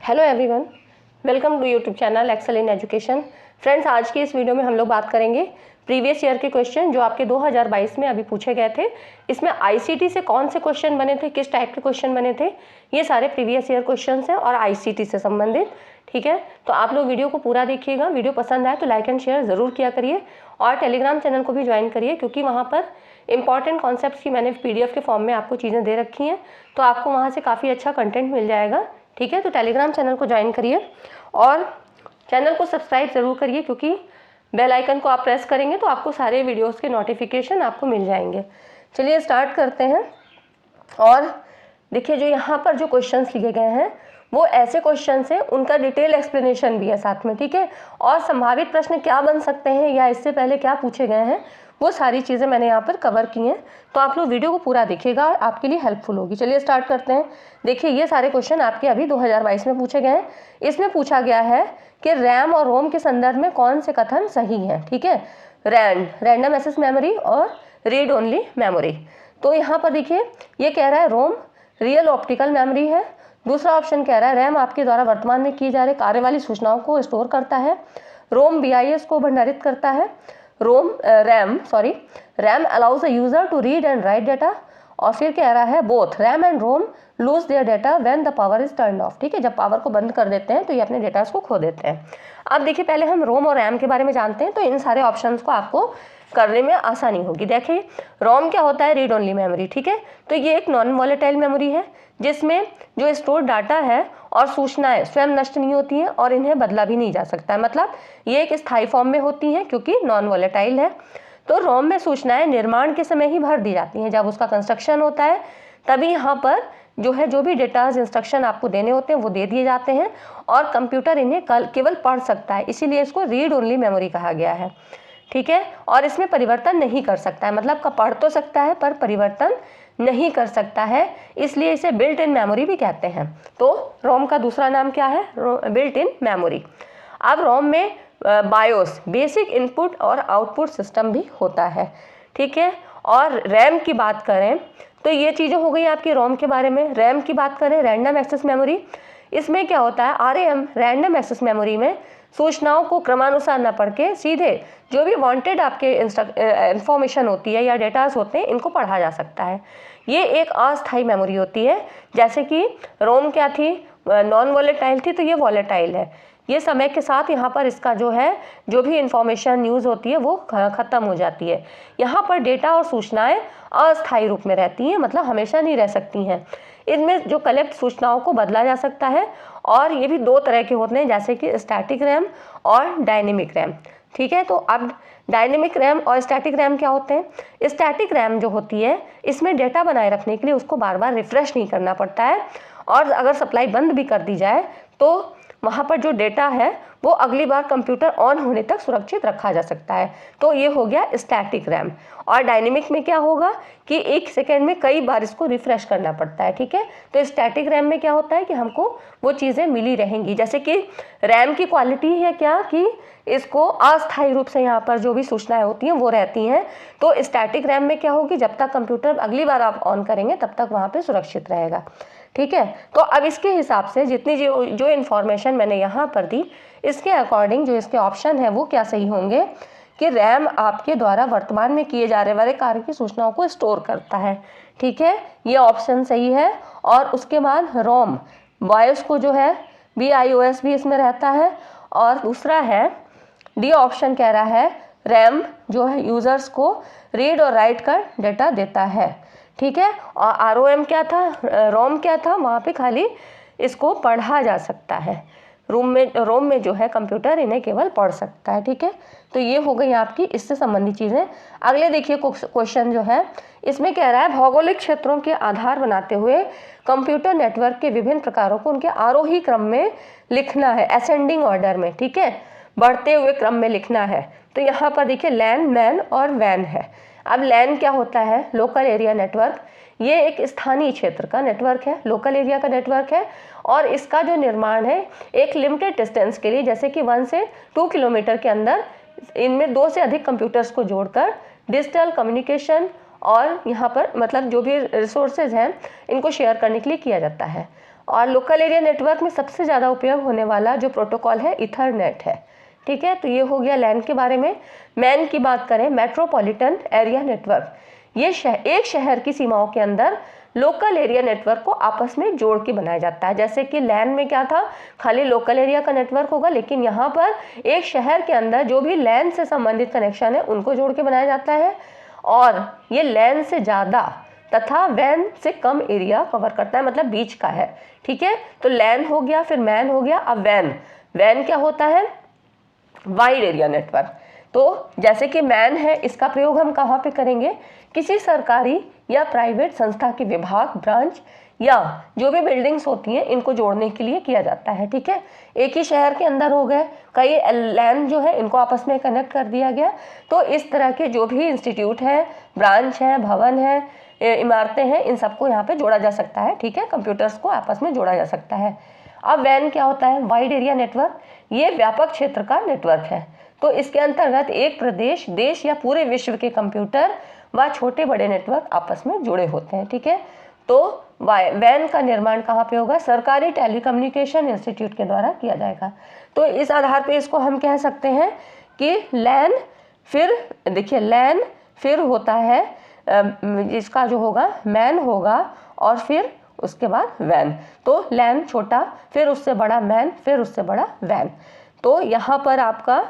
Hello everyone, welcome to YouTube channel Excel in Education. Friends, आज की इस video में हम लोग बात करेंगे प्रीवियस ईयर के क्वेश्चन जो आपके 2022 में अभी पूछे गए थे। इसमें आईसीटी से कौन से क्वेश्चन बने थे, किस टाइप के क्वेश्चन बने थे, ये सारे प्रीवियस ईयर क्वेश्चन हैं और आईसीटी से संबंधित। ठीक है, तो आप लोग वीडियो को पूरा देखिएगा। वीडियो पसंद आए तो लाइक एंड शेयर ज़रूर किया करिए और टेलीग्राम चैनल को भी ज्वाइन करिए, क्योंकि वहाँ पर इंपॉर्टेंट कॉन्सेप्ट्स की मैंने पीडीएफ के फॉर्म में आपको चीज़ें दे रखी हैं, तो आपको वहाँ से काफ़ी अच्छा कंटेंट मिल जाएगा। ठीक है, तो टेलीग्राम चैनल को ज्वाइन करिए और चैनल को सब्सक्राइब ज़रूर करिए, क्योंकि बेल आइकन को आप प्रेस करेंगे तो आपको सारे वीडियोस के नोटिफिकेशन आपको मिल जाएंगे। चलिए स्टार्ट करते हैं। और देखिए, जो यहाँ पर जो क्वेश्चंस लिए गए हैं वो ऐसे क्वेश्चंस हैं, उनका डिटेल एक्सप्लेनेशन भी है साथ में। ठीक है, और संभावित प्रश्न क्या बन सकते हैं या इससे पहले क्या पूछे गए हैं, वो सारी चीज़ें मैंने यहाँ पर कवर की हैं। तो आप लोग वीडियो को पूरा देखिएगा, आपके लिए हेल्पफुल होगी। चलिए स्टार्ट करते हैं। देखिए, ये सारे क्वेश्चन आपके अभी 2022 में पूछे गए हैं। इसमें पूछा गया है कि रैम और रोम के संदर्भ में कौन से कथन सही हैं। ठीक है, रैंडम एक्सेस मेमोरी और रीड ओनली मेमोरी। तो यहाँ पर देखिए, ये कह रहा है रोम रियल ऑप्टिकल मेमोरी है। दूसरा ऑप्शन कह रहा है रैम आपके द्वारा वर्तमान में किए जा रहे कार्य वाली सूचनाओं को स्टोर करता है। रोम बीआईएस को भंडारित करता है। RAM allows a user to read and write data. और फिर कह रहा है both RAM and ROM lose their data when the power is turn off. ठीक है, जब पावर को बंद कर देते हैं तो ये अपने डाटा को खो देते हैं। अब देखिए, पहले हम रोम और रैम के बारे में जानते हैं, तो इन सारे ऑप्शंस को आपको करने में आसानी होगी। देखिए, रोम क्या होता है? Read only memory. ठीक है, तो ये एक नॉन वॉलेटाइल मेमोरी है जिसमें जो स्टोर डाटा है और सूचनाएं स्वयं नष्ट नहीं होती हैं और इन्हें बदला भी नहीं जा सकता है। मतलब ये एक स्थायी फॉर्म में होती हैं क्योंकि नॉन वॉलेटाइल है। तो रोम में सूचनाएं निर्माण के समय ही भर दी जाती हैं, जब उसका कंस्ट्रक्शन होता है तभी यहाँ पर जो भी डेटाज इंस्ट्रक्शन आपको देने होते हैं वो दे दिए जाते हैं और कंप्यूटर इन्हें केवल पढ़ सकता है, इसीलिए इसको रीड ओनली मेमोरी कहा गया है। ठीक है, और इसमें परिवर्तन नहीं कर सकता है, मतलब का पढ़ तो सकता है पर परिवर्तन नहीं कर सकता है, इसलिए इसे बिल्ट इन मेमोरी भी कहते हैं। तो रोम का दूसरा नाम क्या है? Built in memory. अब रोम में बायोस बेसिक इनपुट और आउटपुट सिस्टम भी होता है। ठीक है, और रैम की बात करें तो ये चीज़ें हो गई आपकी रोम के बारे में। रैम की बात करें, रैंडम एक्सेस मेमोरी, इसमें क्या होता है? आरएएम रैंडम एक्सेस मेमोरी में सूचनाओं को क्रमानुसार न पढ़ के सीधे जो भी वांटेड आपके इंफॉर्मेशन होती है या डेटास होते हैं इनको पढ़ा जा सकता है। ये एक अस्थायी मेमोरी होती है, जैसे कि रोम क्या थी? नॉन वॉलेटाइल थी, तो ये वॉलेटाइल है। ये समय के साथ यहाँ पर इसका जो भी इंफॉर्मेशन न्यूज़ होती है वो ख़त्म हो जाती है। यहाँ पर डेटा और सूचनाएं अस्थायी रूप में रहती हैं, मतलब हमेशा नहीं रह सकती हैं। इनमें जो कलेक्ट सूचनाओं को बदला जा सकता है और ये भी दो तरह के होते हैं, जैसे कि स्टैटिक रैम और डायनेमिक रैम। ठीक है, तो अब डायनेमिक रैम और स्टैटिक रैम क्या होते हैं? स्टैटिक रैम जो होती है इसमें डेटा बनाए रखने के लिए उसको बार बार रिफ्रेश नहीं करना पड़ता है, और अगर सप्लाई बंद भी कर दी जाए तो वहाँ पर जो डेटा है वो अगली बार कंप्यूटर ऑन होने तक सुरक्षित रखा जा सकता है। तो ये हो गया स्टैटिक रैम। और डायनेमिक में क्या होगा कि 1 सेकेंड में कई बार इसको रिफ्रेश करना पड़ता है। ठीक है, तो स्टैटिक रैम में क्या होता है कि हमको वो चीज़ें मिली रहेंगी। जैसे कि रैम की क्वालिटी है क्या कि इसको अस्थायी रूप से यहाँ पर जो भी सूचनाएं होती हैं वो रहती हैं। तो स्टैटिक रैम में क्या होगी? जब तक कंप्यूटर अगली बार आप ऑन करेंगे तब तक वहाँ पर सुरक्षित रहेगा। ठीक है, तो अब इसके हिसाब से जितनी जो इन्फॉर्मेशन मैंने यहाँ पर दी, इसके अकॉर्डिंग जो इसके ऑप्शन है वो क्या सही होंगे कि रैम आपके द्वारा वर्तमान में किए जा रहे वाले कार्य की सूचनाओं को स्टोर करता है। ठीक है, ये ऑप्शन सही है। और उसके बाद रोम बायोस को जो है BIOS भी इसमें रहता है। और दूसरा है डी ऑप्शन, कह रहा है रैम जो है यूजर्स को रीड और राइट कर डेटा देता है। ठीक है, और ROM क्या था? रोम क्या था? वहाँ पे खाली इसको पढ़ा जा सकता है। रोम में जो है कंप्यूटर इन्हें केवल पढ़ सकता है। ठीक है, तो ये हो गई आपकी इससे संबंधित चीज़ें। अगले देखिए क्वेश्चन जो है इसमें कह रहा है भौगोलिक क्षेत्रों के आधार बनाते हुए कंप्यूटर नेटवर्क के विभिन्न प्रकारों को उनके आरोही क्रम में लिखना है, असेंडिंग ऑर्डर में। ठीक है, बढ़ते हुए क्रम में लिखना है। तो यहाँ पर देखिए लैन, मैन और वैन है। अब लैन क्या होता है? Local area network. ये एक स्थानीय क्षेत्र का नेटवर्क है, लोकल एरिया का नेटवर्क है, और इसका जो निर्माण है एक लिमिटेड डिस्टेंस के लिए, जैसे कि 1 से 2 किलोमीटर के अंदर इनमें 2 से अधिक कंप्यूटर्स को जोड़कर डिजिटल कम्युनिकेशन और यहाँ पर मतलब जो भी रिसोर्सेज हैं इनको शेयर करने के लिए किया जाता है। और लोकल एरिया नेटवर्क में सबसे ज़्यादा उपयोग होने वाला जो प्रोटोकॉल है इथरनेट है, ठीक है। तो ये हो गया लैन के बारे में। मैन की बात करें, मेट्रोपॉलिटन एरिया नेटवर्क, ये एक शहर की सीमाओं के अंदर लोकल एरिया नेटवर्क को आपस में जोड़ के बनाया जाता है। जैसे कि लैन में क्या था, खाली लोकल एरिया का नेटवर्क होगा, लेकिन यहाँ पर एक शहर के अंदर जो भी लैन से संबंधित कनेक्शन है उनको जोड़ के बनाया जाता है, और ये लैन से ज़्यादा तथा वैन से कम एरिया कवर करता है, मतलब बीच का है, ठीक है। तो लैन हो गया, फिर मैन हो गया। अब वैन क्या होता है, वाइड एरिया नेटवर्क। तो जैसे कि मैन है, इसका प्रयोग हम कहाँ पे करेंगे, किसी सरकारी या प्राइवेट संस्था के विभाग, ब्रांच या जो भी बिल्डिंग्स होती हैं इनको जोड़ने के लिए किया जाता है, ठीक है। एक ही शहर के अंदर हो गए कई लैन जो है, इनको आपस में कनेक्ट कर दिया गया। तो इस तरह के जो भी इंस्टीट्यूट हैं, ब्रांच हैं, भवन हैं, इमारतें हैं, इन सबको यहाँ पे जोड़ा जा सकता है, ठीक है। कंप्यूटर्स को आपस में जोड़ा जा सकता है। अब वैन क्या होता है, वाइड एरिया नेटवर्क, ये व्यापक क्षेत्र का नेटवर्क है। तो इसके अंतर्गत एक प्रदेश, देश या पूरे विश्व के कंप्यूटर व छोटे बड़े नेटवर्क आपस में जुड़े होते हैं, ठीक है। तो वैन का निर्माण कहाँ पे होगा, सरकारी टेलीकम्युनिकेशन इंस्टीट्यूट के द्वारा किया जाएगा। तो इस आधार पे इसको हम कह सकते हैं कि लैन, फिर देखिए लैन, फिर होता है इसका जो होगा मैन होगा, और फिर उसके बाद वैन। तो लैन छोटा, फिर उससे बड़ा मैन, फिर उससे बड़ा वैन। तो यहाँ पर आपका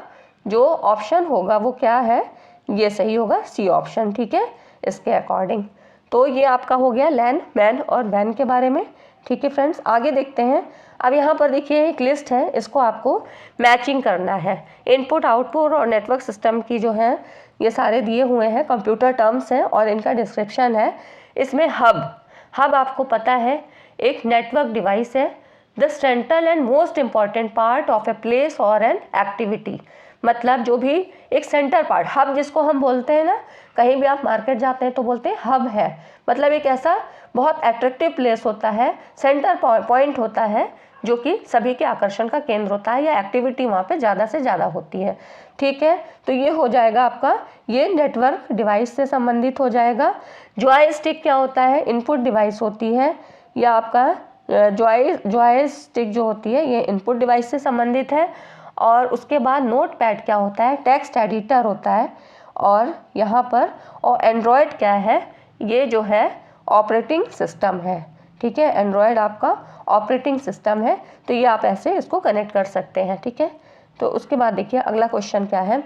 जो ऑप्शन होगा वो क्या है, ये सही होगा, सी ऑप्शन, ठीक है, इसके अकॉर्डिंग। तो ये आपका हो गया लैन, मैन और वैन के बारे में, ठीक है फ्रेंड्स। आगे देखते हैं। अब यहाँ पर देखिए एक लिस्ट है, इसको आपको मैचिंग करना है। इनपुट, आउटपुट और नेटवर्क सिस्टम की जो है ये सारे दिए हुए हैं, कंप्यूटर टर्म्स हैं और इनका डिस्क्रिप्शन है। इसमें हब आपको पता है एक नेटवर्क डिवाइस है, the central and most important part of a place और एन एक्टिविटी। मतलब जो भी एक सेंटर पार्ट, हब जिसको हम बोलते हैं ना, कहीं भी आप मार्केट जाते हैं तो बोलते हैं हब है, मतलब एक ऐसा बहुत अट्रैक्टिव प्लेस होता है, सेंटर पॉइंट होता है, जो कि सभी के आकर्षण का केंद्र होता है, या एक्टिविटी वहाँ पे ज़्यादा से ज़्यादा होती है, ठीक है। तो ये हो जाएगा आपका, ये नेटवर्क डिवाइस से संबंधित हो जाएगा। जॉयस्टिक क्या होता है, इनपुट डिवाइस होती है, या आपका जॉयस्टिक जो होती है ये इनपुट डिवाइस से संबंधित है। और उसके बाद नोट पैड क्या होता है, टेक्स्ट एडिटर होता है। और यहाँ पर और एंड्रॉयड क्या है, ये जो है ऑपरेटिंग सिस्टम है, ठीक है। एंड्रॉयड आपका ऑपरेटिंग सिस्टम है, तो ये आप ऐसे इसको कनेक्ट कर सकते हैं, ठीक है। तो उसके बाद देखिए अगला क्वेश्चन क्या है,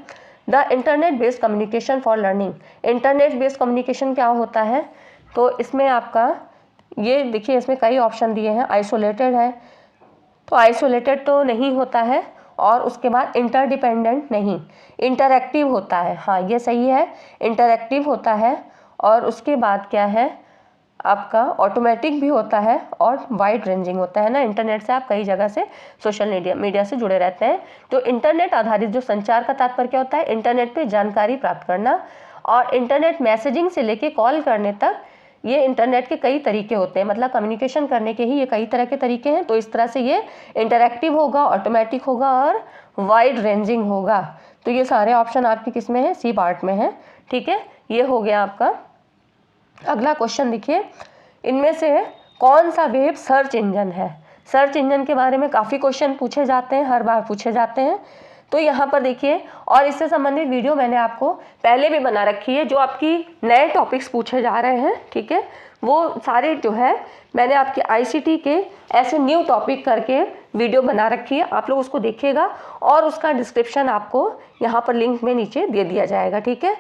the internet based communication for learning. Internet based communication क्या होता है, तो इसमें आपका ये देखिए इसमें कई ऑप्शन दिए हैं। आइसोलेटेड है, तो आइसोलेटेड तो नहीं होता है, और उसके बाद इंटरडिपेंडेंट नहीं, इंटरएक्टिव होता है, हाँ ये सही है, इंटरएक्टिव होता है। और उसके बाद क्या है आपका, ऑटोमेटिक भी होता है, और वाइड रेंजिंग होता है ना। इंटरनेट से आप कई जगह से सोशल मीडिया से जुड़े रहते हैं। तो इंटरनेट आधारित जो संचार का तात्पर्य क्या होता है, इंटरनेट पे जानकारी प्राप्त करना। और इंटरनेट मैसेजिंग से लेके कॉल करने तक ये इंटरनेट के कई तरीके होते हैं, मतलब कम्युनिकेशन करने के ही ये कई तरह के तरीके हैं। तो इस तरह से ये इंटरएक्टिव होगा, ऑटोमेटिक होगा और वाइड रेंजिंग होगा। तो ये सारे ऑप्शन आपके किस में है, सी पार्ट में है, ठीक है। ये हो गया आपका। अगला क्वेश्चन देखिए, इनमें से कौन सा वेब सर्च इंजन है। सर्च इंजन के बारे में काफ़ी क्वेश्चन पूछे जाते हैं, हर बार पूछे जाते हैं। तो यहाँ पर देखिए, और इससे संबंधित वीडियो मैंने आपको पहले भी बना रखी है, जो आपकी नए टॉपिक्स पूछे जा रहे हैं, ठीक है। वो सारे जो है मैंने आपके आईसीटी के ऐसे न्यू टॉपिक करके वीडियो बना रखी है, आप लोग उसको देखिएगा, और उसका डिस्क्रिप्शन आपको यहाँ पर लिंक में नीचे दे दिया जाएगा, ठीक है।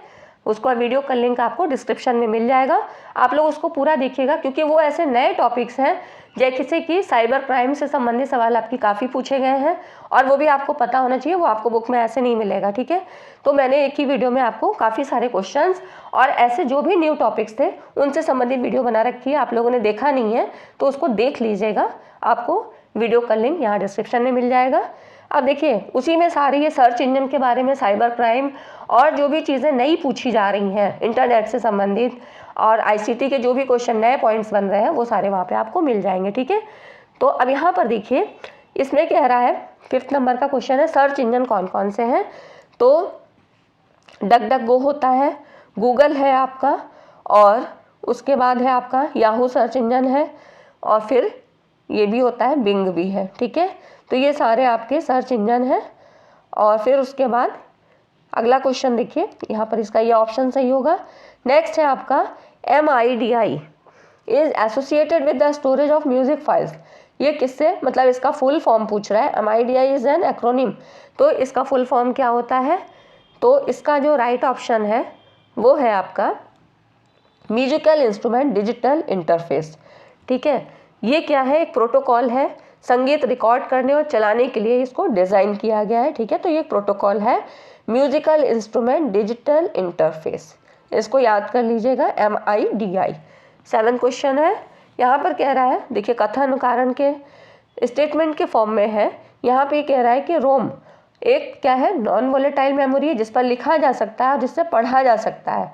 उसका वीडियो का लिंक आपको डिस्क्रिप्शन में मिल जाएगा, आप लोग उसको पूरा देखिएगा, क्योंकि वो ऐसे नए टॉपिक्स हैं जैसे कि साइबर क्राइम से संबंधित सवाल आपकी काफ़ी पूछे गए हैं, और वो भी आपको पता होना चाहिए, वो आपको बुक में ऐसे नहीं मिलेगा, ठीक है। तो मैंने एक ही वीडियो में आपको काफ़ी सारे क्वेश्चंस और ऐसे जो भी न्यू टॉपिक्स थे उनसे संबंधित वीडियो बना रखी है, आप लोगों ने देखा नहीं है तो उसको देख लीजिएगा, आपको वीडियो का लिंक यहाँ डिस्क्रिप्शन में मिल जाएगा। अब देखिए उसी में सारी ये सर्च इंजन के बारे में, साइबर क्राइम और जो भी चीज़ें नई पूछी जा रही हैं इंटरनेट से संबंधित, और आईसीटी के जो भी क्वेश्चन नए पॉइंट्स बन रहे हैं वो सारे वहाँ पे आपको मिल जाएंगे, ठीक है। तो अब यहाँ पर देखिए इसमें कह रहा है 5th नंबर का क्वेश्चन है, सर्च इंजन कौन कौन से हैं। तो डक होता है, गूगल है आपका, और उसके बाद है आपका याहू सर्च इंजन है, और फिर ये भी होता है, बिंग भी है, ठीक है। तो ये सारे आपके सर्च इंजन हैं। और फिर उसके बाद अगला क्वेश्चन देखिए, यहाँ पर इसका ये ऑप्शन सही होगा। नेक्स्ट है आपका MIDI is associated with the storage of music files. ये किससे, मतलब इसका फुल फॉर्म पूछ रहा है। MIDI इज एन एक्रोनिम, तो इसका फुल फॉर्म क्या होता है। तो इसका जो राइट ऑप्शन है वो है आपका म्यूजिकल इंस्ट्रूमेंट डिजिटल इंटरफेस, ठीक है। ये क्या है, एक प्रोटोकॉल है, संगीत रिकॉर्ड करने और चलाने के लिए इसको डिज़ाइन किया गया है, ठीक है। तो ये प्रोटोकॉल है म्यूजिकल इंस्ट्रूमेंट डिजिटल इंटरफेस, इसको याद कर लीजिएगा, MIDI। 7 क्वेश्चन है, यहाँ पर कह रहा है, देखिए कथन कारण के स्टेटमेंट के फॉर्म में है। यहाँ पे कह रहा है कि रोम एक क्या है, नॉन वोलेटाइल मेमोरी है जिस पर लिखा जा सकता है और जिससे पढ़ा जा सकता है,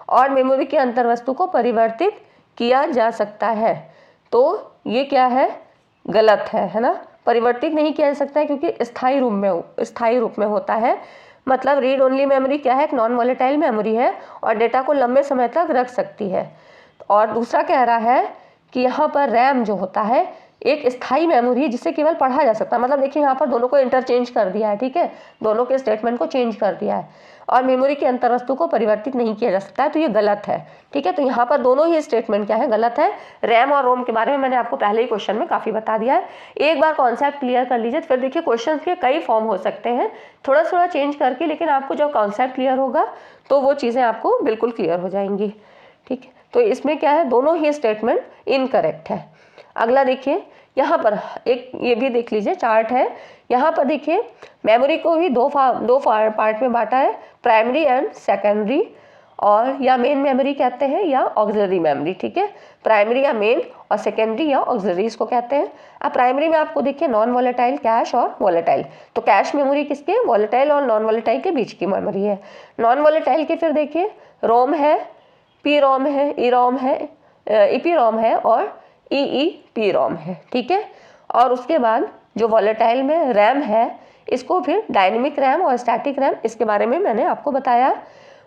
और मेमोरी के अंतर्वस्तु को परिवर्तित किया जा सकता है। तो ये क्या है, गलत है ना। परिवर्तित नहीं किया जा सकता है क्योंकि स्थायी रूप में होता है। मतलब रीड ओनली मेमोरी क्या है, एक नॉन वोलेटाइल मेमोरी है और डेटा को लंबे समय तक रख सकती है। और दूसरा कह रहा है कि यहाँ पर रैम जो होता है एक स्थायी मेमोरी है जिससे केवल पढ़ा जा सकता है। मतलब देखिए यहाँ पर दोनों को इंटरचेंज कर दिया है, ठीक है, दोनों के स्टेटमेंट को चेंज कर दिया है। और मेमोरी के अंतर्वस्तु को परिवर्तित नहीं किया जा सकता है, तो ये गलत है, ठीक है। तो यहाँ पर दोनों ही स्टेटमेंट क्या है, गलत है। रैम और रोम के बारे में मैंने आपको पहले ही क्वेश्चन में काफ़ी बता दिया है। एक बार कॉन्सेप्ट क्लियर कर लीजिए, फिर देखिए क्वेश्चन के कई फॉर्म हो सकते हैं, थोड़ा थोड़ा चेंज करके, लेकिन आपको जब कॉन्सेप्ट क्लियर होगा तो वो चीज़ें आपको बिल्कुल क्लियर हो जाएंगी, ठीक है। तो इसमें क्या है, दोनों ही स्टेटमेंट इनकरेक्ट है। अगला देखिए, यहाँ पर एक ये भी देख लीजिए, चार्ट है। यहाँ पर देखिए मेमोरी को ही दो पार्ट में बांटा है, प्राइमरी एंड सेकेंडरी, और या मेन मेमोरी कहते हैं या ऑक्सिलरी मेमोरी, ठीक है। प्राइमरी या मेन और सेकेंडरी या ऑक्सिलरी इसको कहते हैं। अब प्राइमरी में आपको देखिए नॉन वोलेटाइल, कैश और वोलेटाइल। तो कैश मेमोरी किसके, वोलेटाइल और नॉन वोलेटाइल के बीच की मेमोरी है। नॉन वोलेटाइल की फिर देखिए रोम है, पी रोम है, ई रोम है, ईपी रोम है और EEP रोम है, ठीक है। और उसके बाद जो वॉलेटाइल में रैम है, इसको फिर डायनेमिक रैम और स्टैटिक रैम, इसके बारे में मैंने आपको बताया।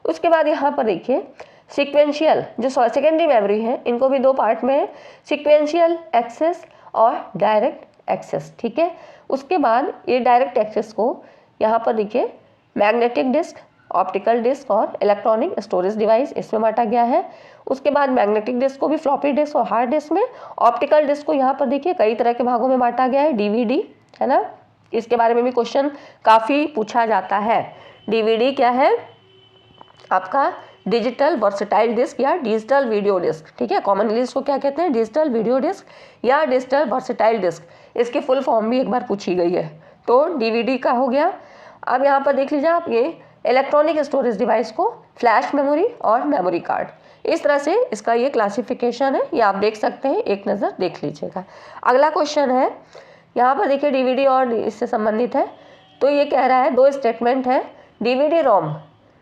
उसके बाद यहाँ पर देखिए सीक्वेंशियल जो सेकेंडरी मेमोरी है, इनको भी दो पार्ट में है, सीक्वेंशियल एक्सेस और डायरेक्ट एक्सेस, ठीक है। उसके बाद ये डायरेक्ट एक्सेस को यहाँ पर देखिए मैग्नेटिक डिस्क, ऑप्टिकल डिस्क और इलेक्ट्रॉनिक स्टोरेज डिवाइस, इसमें बांटा गया है। उसके बाद मैग्नेटिक डिस्क को भी फ्लॉपी डिस्क और हार्ड डिस्क में, ऑप्टिकल डिस्क को यहाँ पर देखिए कई तरह के भागों में बांटा गया है, DVD, है ना। इसके बारे में भी क्वेश्चन काफ़ी पूछा जाता है। DVD क्या है आपका, डिजिटल वर्सेटाइल डिस्क या डिजिटल वीडियो डिस्क, ठीक है। कॉमनली इसको क्या कहते हैं, डिजिटल वीडियो डिस्क या डिजिटल वर्सेटाइल डिस्क। इसकी फुल फॉर्म भी एक बार पूछी गई है, तो DVD का हो गया। अब यहाँ पर देख लीजिए आप, ये इलेक्ट्रॉनिक स्टोरेज डिवाइस को फ्लैश मेमोरी और मेमोरी कार्ड, इस तरह से इसका ये क्लासिफिकेशन है, ये आप देख सकते हैं, एक नज़र देख लीजिएगा। अगला क्वेश्चन है, यहाँ पर देखिए DVD और इससे संबंधित है। तो ये कह रहा है, दो स्टेटमेंट है, DVD रोम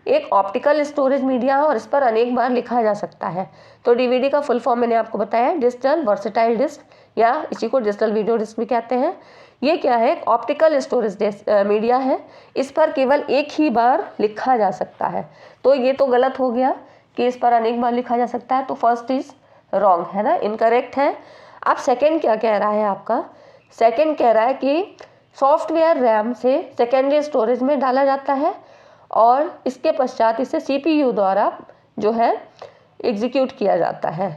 एक ऑप्टिकल स्टोरेज मीडिया है और इस पर अनेक बार लिखा जा सकता है। तो DVD का फुल फॉर्म मैंने आपको बताया, डिजिटल वर्सेटाइल डिस्क या इसी को डिजिटल वीडियो डिस्क भी कहते हैं। ये क्या है, ऑप्टिकल स्टोरेज मीडिया है, इस पर केवल एक ही बार लिखा जा सकता है। तो ये तो गलत हो गया कि इस पर अनेक बार लिखा जा सकता है, तो फर्स्ट इज रॉन्ग, है ना, इनकरेक्ट है। अब सेकंड क्या कह रहा है आपका, सेकंड कह रहा है कि सॉफ्टवेयर रैम से सेकेंडरी स्टोरेज में डाला जाता है और इसके पश्चात इसे CPU द्वारा जो है एग्जीक्यूट किया जाता है।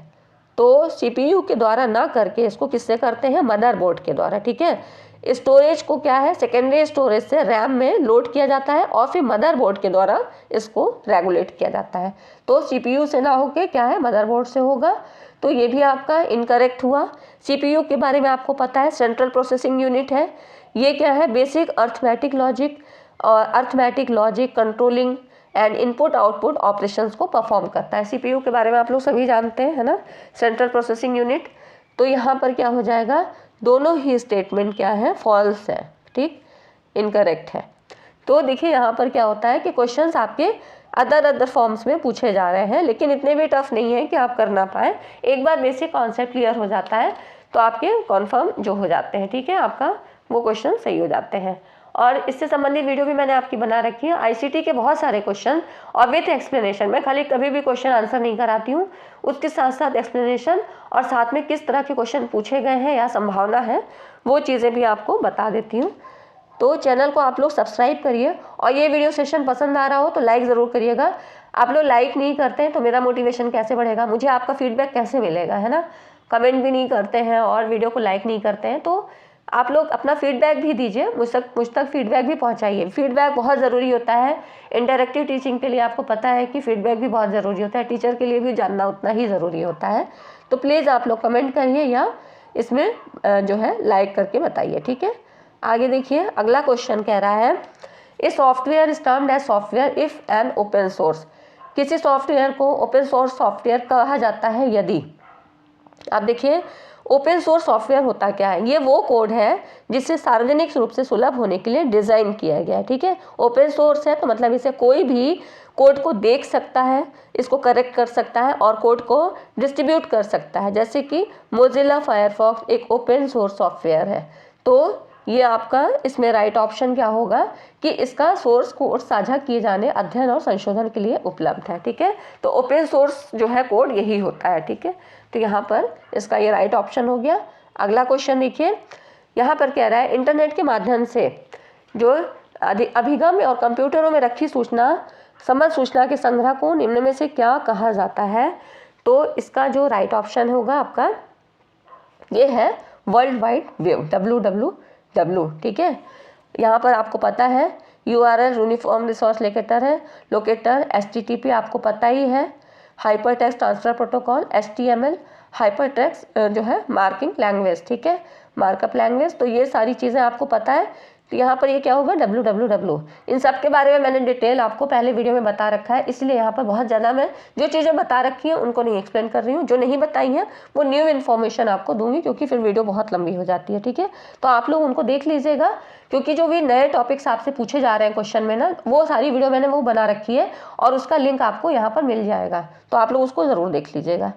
तो CPU के द्वारा ना करके इसको किससे करते हैं, मदरबोर्ड के द्वारा, ठीक है। स्टोरेज को क्या है, सेकेंडरी स्टोरेज से रैम में लोड किया जाता है और फिर मदरबोर्ड के द्वारा इसको रेगुलेट किया जाता है। तो CPU से ना होके क्या है, मदरबोर्ड से होगा। तो ये भी आपका इनकरेक्ट हुआ। CPU के बारे में आपको पता है, सेंट्रल प्रोसेसिंग यूनिट है। ये क्या है, बेसिक अर्थमेटिक लॉजिक और arithmetic logic controlling and input output operations को परफॉर्म करता है। CPU के बारे में आप लोग सभी जानते हैं, है ना, सेंट्रल प्रोसेसिंग यूनिट। तो यहाँ पर क्या हो जाएगा, दोनों ही स्टेटमेंट क्या है, फॉल्स है, ठीक, इनकरेक्ट है। तो देखिए यहाँ पर क्या होता है कि क्वेश्चंस आपके अदर फॉर्म्स में पूछे जा रहे हैं, लेकिन इतने भी टफ नहीं है कि आप कर ना पाए। एक बार बेसिक कॉन्सेप्ट क्लियर हो जाता है तो आपके कन्फर्म जो हो जाते हैं, ठीक है, आपका वो क्वेश्चन सही हो जाते हैं। और इससे संबंधित वीडियो भी मैंने आपकी बना रखी है। आईसीटी के बहुत सारे क्वेश्चन और विथ एक्सप्लेनेशन, मैं खाली कभी भी क्वेश्चन आंसर नहीं कराती हूँ, उसके साथ साथ एक्सप्लेनेशन और साथ में किस तरह के क्वेश्चन पूछे गए हैं या संभावना है वो चीज़ें भी आपको बता देती हूँ। तो चैनल को आप लोग सब्सक्राइब करिए और ये वीडियो सेशन पसंद आ रहा हो तो लाइक ज़रूर करिएगा। आप लोग लाइक नहीं करते हैं तो मेरा मोटिवेशन कैसे बढ़ेगा, मुझे आपका फीडबैक कैसे मिलेगा, है ना। कमेंट भी नहीं करते हैं और वीडियो को लाइक नहीं करते हैं, तो आप लोग अपना फीडबैक भी दीजिए, मुझ तक फीडबैक भी पहुंचाइए। फीडबैक बहुत ज़रूरी होता है इंटरैक्टिव टीचिंग के लिए। आपको पता है कि फीडबैक भी बहुत ज़रूरी होता है, टीचर के लिए भी जानना उतना ही ज़रूरी होता है। तो प्लीज़ आप लोग कमेंट करिए या इसमें जो है लाइक करके बताइए, ठीक है। आगे देखिए, अगला क्वेश्चन कह रहा है a software is termed as software if an open source. किसी सॉफ्टवेयर को ओपन सोर्स सॉफ्टवेयर कहा जाता है यदि। आप देखिए, ओपन सोर्स सॉफ्टवेयर होता क्या है, ये वो कोड है जिसे सार्वजनिक रूप से सुलभ होने के लिए डिज़ाइन किया गया है, ठीक है। ओपन सोर्स है तो मतलब इसे कोई भी कोड को देख सकता है, इसको करेक्ट कर सकता है और कोड को डिस्ट्रीब्यूट कर सकता है। जैसे कि मोजिला फायरफॉक्स एक ओपन सोर्स सॉफ्टवेयर है, तो ये आपका इसमें राइट ऑप्शन क्या होगा कि इसका सोर्स कोड साझा किए जाने, अध्ययन और संशोधन के लिए उपलब्ध है, ठीक है। तो ओपन सोर्स जो है कोड यही होता है, ठीक है। तो यहाँ पर इसका ये राइट ऑप्शन हो गया। अगला क्वेश्चन देखिए, यहाँ पर कह रहा है इंटरनेट के माध्यम से जो अभिगम और कंप्यूटरों में रखी समझ सूचना के संग्रह को निम्न में से क्या कहा जाता है। तो इसका जो राइट ऑप्शन होगा आपका ये है वर्ल्ड वाइड वेब, WWW, ठीक है। यहाँ पर आपको पता है URL uniform resource locator HTTP आपको पता ही है, hyper text transfer protocol HTML, hyper text जो है मार्किंग लैंग्वेज, ठीक है, मार्कअप लैंग्वेज। तो ये सारी चीज़ें आपको पता है। तो यहाँ पर ये क्या होगा WWW। इन सब के बारे में मैंने डिटेल आपको पहले वीडियो में बता रखा है, इसलिए यहाँ पर बहुत ज़्यादा मैं जो चीज़ें बता रखी हैं उनको नहीं एक्सप्लेन कर रही हूँ। जो नहीं बताई हैं वो न्यू इन्फॉर्मेशन आपको दूंगी, क्योंकि फिर वीडियो बहुत लंबी हो जाती है, ठीक है। तो आप लोग उनको देख लीजिएगा, क्योंकि जो भी नए टॉपिक्स आपसे पूछे जा रहे हैं क्वेश्चन में ना, वो सारी वीडियो मैंने वो बना रखी है और उसका लिंक आपको यहाँ पर मिल जाएगा, तो आप लोग उसको ज़रूर देख लीजिएगा।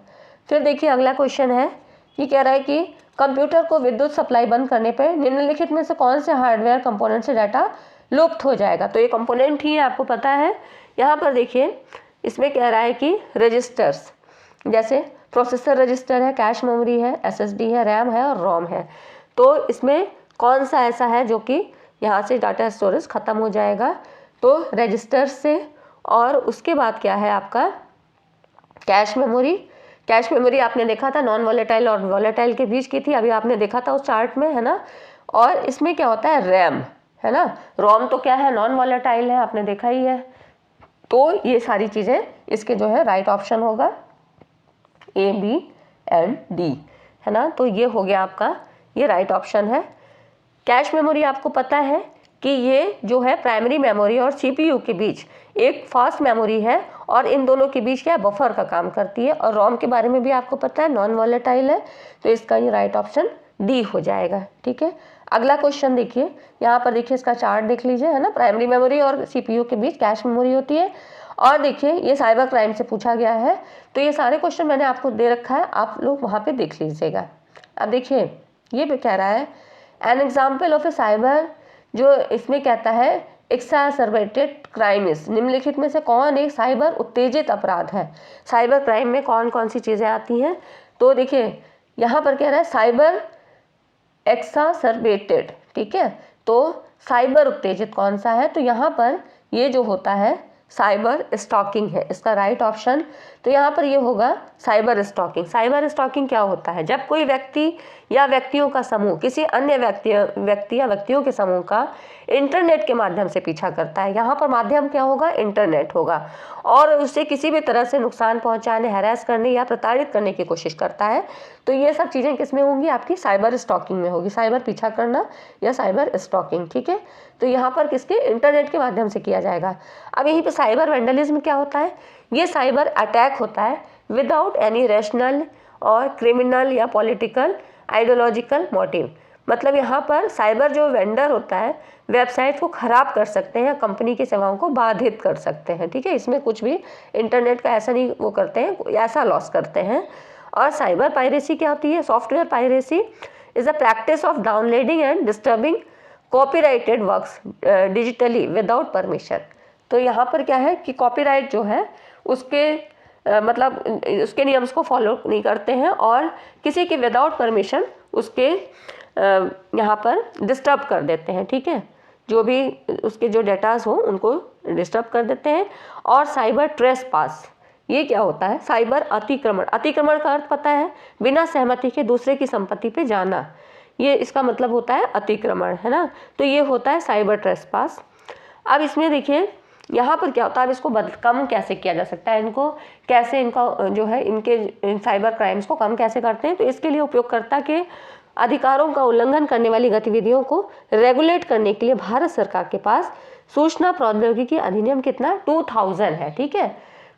फिर देखिए, अगला क्वेश्चन है, ये कह रहा है कि कंप्यूटर को विद्युत सप्लाई बंद करने पर निम्नलिखित में से कौन से हार्डवेयर कंपोनेंट से डाटा लुप्त हो जाएगा। तो ये कंपोनेंट ही है, आपको पता है। यहाँ पर देखिए, इसमें कह रहा है कि रजिस्टर्स, जैसे प्रोसेसर रजिस्टर है, कैश मेमोरी है, SSD है, रैम है और रोम है। तो इसमें कौन सा ऐसा है जो कि यहाँ से डाटा स्टोरेज ख़त्म हो जाएगा। तो रजिस्टर्स से, और उसके बाद क्या है आपका कैश मेमोरी। कैश मेमोरी आपने देखा था नॉन वॉलेटाइल और वॉलेटाइल के बीच की थी, अभी आपने देखा था उस चार्ट में, है ना। और इसमें क्या होता है, रैम, है ना। रोम तो क्या है, नॉन वॉलेटाइल है, आपने देखा ही है। तो ये सारी चीज़ें इसके जो है राइट ऑप्शन होगा A, B and D, है ना। तो ये हो गया आपका, ये राइट ऑप्शन है। कैश मेमोरी आपको पता है कि ये जो है प्राइमरी मेमोरी और CPU के बीच एक फास्ट मेमोरी है और इन दोनों के बीच क्या है, बफर का काम करती है। और रोम के बारे में भी आपको पता है, नॉन वॉलेटाइल है, तो इसका ये राइट ऑप्शन D हो जाएगा, ठीक है। अगला क्वेश्चन देखिए, यहाँ पर देखिए इसका चार्ट देख लीजिए, है ना। प्राइमरी मेमोरी और CPU के बीच कैश मेमोरी होती है। और देखिए, ये साइबर क्राइम से पूछा गया है, तो ये सारे क्वेश्चन मैंने आपको दे रखा है, आप लोग वहाँ पे देख लीजिएगा। अब देखिए, ये भी कह रहा है an example of A cyber, जो इसमें कहता है एक्सासर्बेटेड क्राइम इज, निम्नलिखित में से कौन एक साइबर उत्तेजित अपराध है। साइबर क्राइम में कौन कौन सी चीज़ें आती हैं। तो देखिए, यहाँ पर कह रहा है साइबर एक्सासर्बेटेड, ठीक है। तो साइबर उत्तेजित कौन सा है, तो यहाँ पर ये जो होता है साइबर स्टॉकिंग है इसका राइट ऑप्शन। तो यहाँ पर ये होगा साइबर स्टॉकिंग। साइबर स्टॉकिंग क्या होता है, जब कोई व्यक्ति या व्यक्तियों का समूह किसी अन्य व्यक्ति या व्यक्तियों के समूह का इंटरनेट के माध्यम से पीछा करता है। यहाँ पर माध्यम क्या होगा, इंटरनेट होगा, और उससे किसी भी तरह से नुकसान पहुँचाने, हैरेस करने या प्रताड़ित करने की कोशिश करता है। तो ये सब चीज़ें किस में होंगी, आपकी साइबर स्टॉकिंग में होगी, साइबर पीछा करना या साइबर स्टॉकिंग, ठीक है। तो यहाँ पर किसके, इंटरनेट के माध्यम से किया जाएगा। अब यहीं पे साइबर वैंडलिज्म क्या होता है, ये साइबर अटैक होता है विदाउट एनी रैशनल और क्रिमिनल या पॉलिटिकल आइडियोलॉजिकल मोटिव। मतलब यहाँ पर साइबर जो वेंडर होता है वेबसाइट को ख़राब कर सकते हैं या कंपनी की सेवाओं को बाधित कर सकते हैं, ठीक है। इसमें कुछ भी इंटरनेट का ऐसा नहीं वो करते हैं, ऐसा लॉस करते हैं। और साइबर पायरेसी क्या होती है, software piracy is a practice of downloading and disturbing copyrighted works digitally without permission. तो यहाँ पर क्या है कि कॉपीराइट जो है उसके मतलब उसके नियम्स को फॉलो नहीं करते हैं और किसी के विदाउट परमिशन उसके यहाँ पर डिस्टर्ब कर देते हैं, ठीक है, जो भी उसके जो डेटास हो उनको डिस्टर्ब कर देते हैं। और साइबर ट्रेसपास, ये क्या होता है? साइबर अतिक्रमण। अतिक्रमण का अर्थ पता है? बिना सहमति के दूसरे की संपत्ति पे जाना, ये इसका मतलब होता है अतिक्रमण, है ना। तो ये होता है साइबर ट्रेसपास। अब इसमें देखिए यहाँ पर क्या होता है, अब इसको कम कैसे किया जा सकता है, इनको कैसे इनका जो है इनके साइबर क्राइम्स को कम कैसे करते हैं। तो इसके लिए उपयोगकर्ता के अधिकारों का उल्लंघन करने वाली गतिविधियों को रेगुलेट करने के लिए भारत सरकार के पास सूचना प्रौद्योगिकी अधिनियम कितना 2000 है, ठीक है,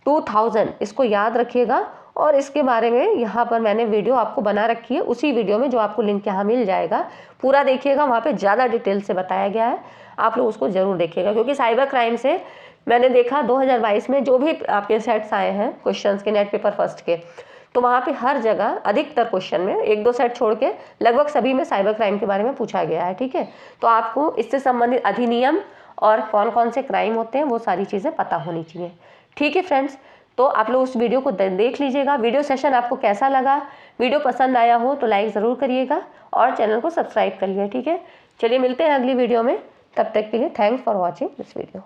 2000, इसको याद रखिएगा। और इसके बारे में यहाँ पर मैंने वीडियो आपको बना रखी है, उसी वीडियो में जो आपको लिंक यहाँ मिल जाएगा, पूरा देखिएगा, वहाँ पे ज़्यादा डिटेल से बताया गया है, आप लोग उसको ज़रूर देखिएगा। क्योंकि साइबर क्राइम से मैंने देखा 2022 में जो भी आपके सेट्स आए हैं क्वेश्चंस के नेट पेपर फर्स्ट के, तो वहाँ पे हर जगह अधिकतर क्वेश्चन में 1-2 सेट छोड़ के लगभग सभी में साइबर क्राइम के बारे में पूछा गया है, ठीक है। तो आपको इससे संबंधित अधिनियम और कौन कौन से क्राइम होते हैं वो सारी चीज़ें पता होनी चाहिए, ठीक है फ्रेंड्स। तो आप लोग उस वीडियो को देख लीजिएगा। वीडियो सेशन आपको कैसा लगा? वीडियो पसंद आया हो तो लाइक ज़रूर करिएगा और चैनल को सब्सक्राइब करिए, ठीक है। चलिए मिलते हैं अगली वीडियो में, तब तक के लिए thanks for watching this video.